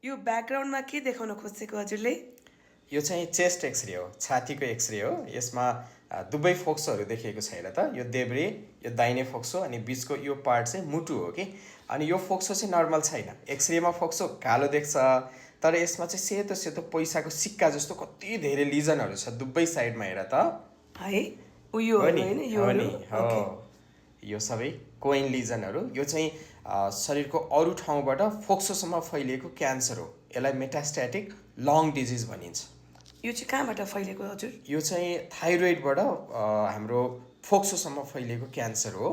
यो ब्याकग्राउन्डमा के देखाउन खोजेको हजुरले? यो चाहिँ चेस्ट एक्सरे हो, छातीको एक्सरे हो। यसमा दुवै फोक्सोहरू देखिएको छैन त। यो देब्रे, यो दाहिने फोक्सो अनि बिचको यो पार्ट चाहिँ मुटु हो कि। अनि यो फोक्सो चाहिँ नर्मल छैन। एक्सरेमा फोक्सो कालो देख्छ, तर यसमा चाहिँ सेतो सेतो पैसाको सिक्का जस्तो कति धेरै लिजनहरू छ दुवै साइडमा। हेर त, है हो योहरू नि, होइन हो योहरू? नि, हो। ओके। यो सबै कोइन लिजनहरू। यो चाहिँ शरीरको अरू ठाउँबाट फोक्सोसम्म फैलिएको क्यान्सर हो। यसलाई मेटास्ट्याटिक लङ डिजिज भनिन्छ। यो चाहिँ कहाँबाट फैलेको हजुर? यो चाहिँ थाइरोइडबाट हाम्रो फोक्सोसम्म फैलिएको क्यान्सर हो।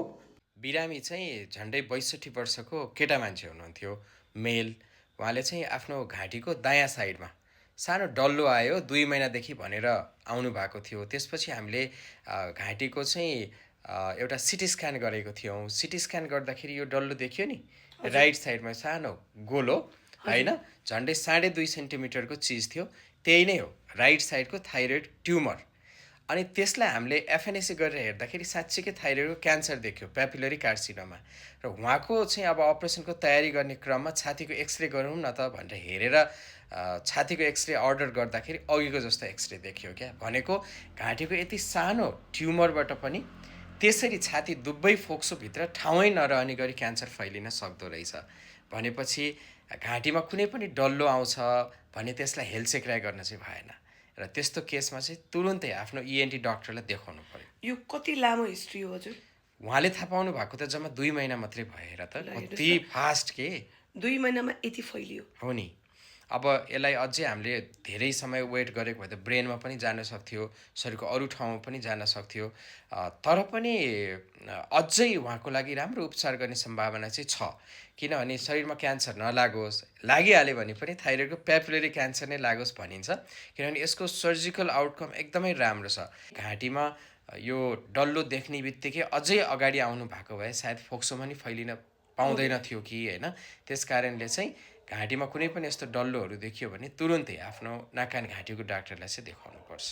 बिरामी चाहिँ झन्डै 62 वर्षको केटा मान्छे हुनुहुन्थ्यो, मेल। उहाँले चाहिँ आफ्नो घाँटीको दायाँ साइडमा सानो डल्लो आयो 2 महिनादेखि भनेर आउनु भएको थियो। त्यसपछि हामीले घाँटीको चाहिँ एउटा सिटी स्क्यान गरेको थियौँ। सिटी स्क्यान गर्दाखेरि यो डल्लो देखियो नि, राइट साइडमा सानो गोलो होइन, झन्डै 2.5 सेन्टिमिटरको चिज थियो। त्यही नै हो राइट साइडको थाइरोइड ट्युमर। अनि त्यसलाई हामीले एफएनएसी गरेर हेर्दाखेरि साँच्चीकै थाइरोइडको क्यान्सर देख्यो, पेपिलरी कार्सिनोमा। र उहाँको चाहिँ अब अपरेसनको तयारी गर्ने क्रममा छातीको एक्सरे गरौँ न त भनेर हेरेर छातीको एक्सरे अर्डर गर्दाखेरि अघिको जस्तो एक्सरे देखियो क्या। भनेको घाँटीको यति सानो ट्युमरबाट पनि त्यसरी छाती दुवै फोक्सोभित्र ठाउँै नरहने गरी क्यान्सर फैलिन सक्दो रहेछ। भनेपछि घाँटीमा कुनै पनि डल्लो आउँछ भने त्यसलाई हेलचेक्राइ गर्न चाहिँ भएन। र त्यस्तो केसमा चाहिँ तुरुन्तै आफ्नो इएनटी डक्टरलाई देखाउनु पर्यो। यो कति लामो हिस्ट्री हो हजुर? उहाँले थाहा पाउनु भएको त जम्मा 2 महिना मात्रै भएर त, कति फास्ट के। 2 महिनामा यति फैलियो? हो नि। अब यसलाई अझै हामीले धेरै समय वेट गरेको भए त ब्रेनमा पनि जान सक्थ्यो, शरीरको अरू ठाउँमा पनि जान सक्थ्यो। तर पनि अझै उहाँको लागि राम्रो उपचार गर्ने सम्भावना चाहिँ छ। किनभने शरीरमा क्यान्सर नलागोस्, लागिहाल्यो भने पनि थाइरोइडको पेपिलरी क्यान्सर नै लागोस् भनिन्छ। किनभने यसको सर्जिकल आउटकम एकदमै राम्रो छ। घाँटीमा यो डल्लो देख्ने बित्तिकै अझै अगाडि आउनु भएको भए सायद फोक्सोमा नि फैलिन पाउँदैन थियो कि होइन। त्यस कारणले चाहिँ घाँटीमा कुनै पनि यस्तो डल्लोहरू देखियो भने तुरुन्तै आफ्नो नाक कान घाँटीको डाक्टरलाई चाहिँ देखाउनुपर्छ।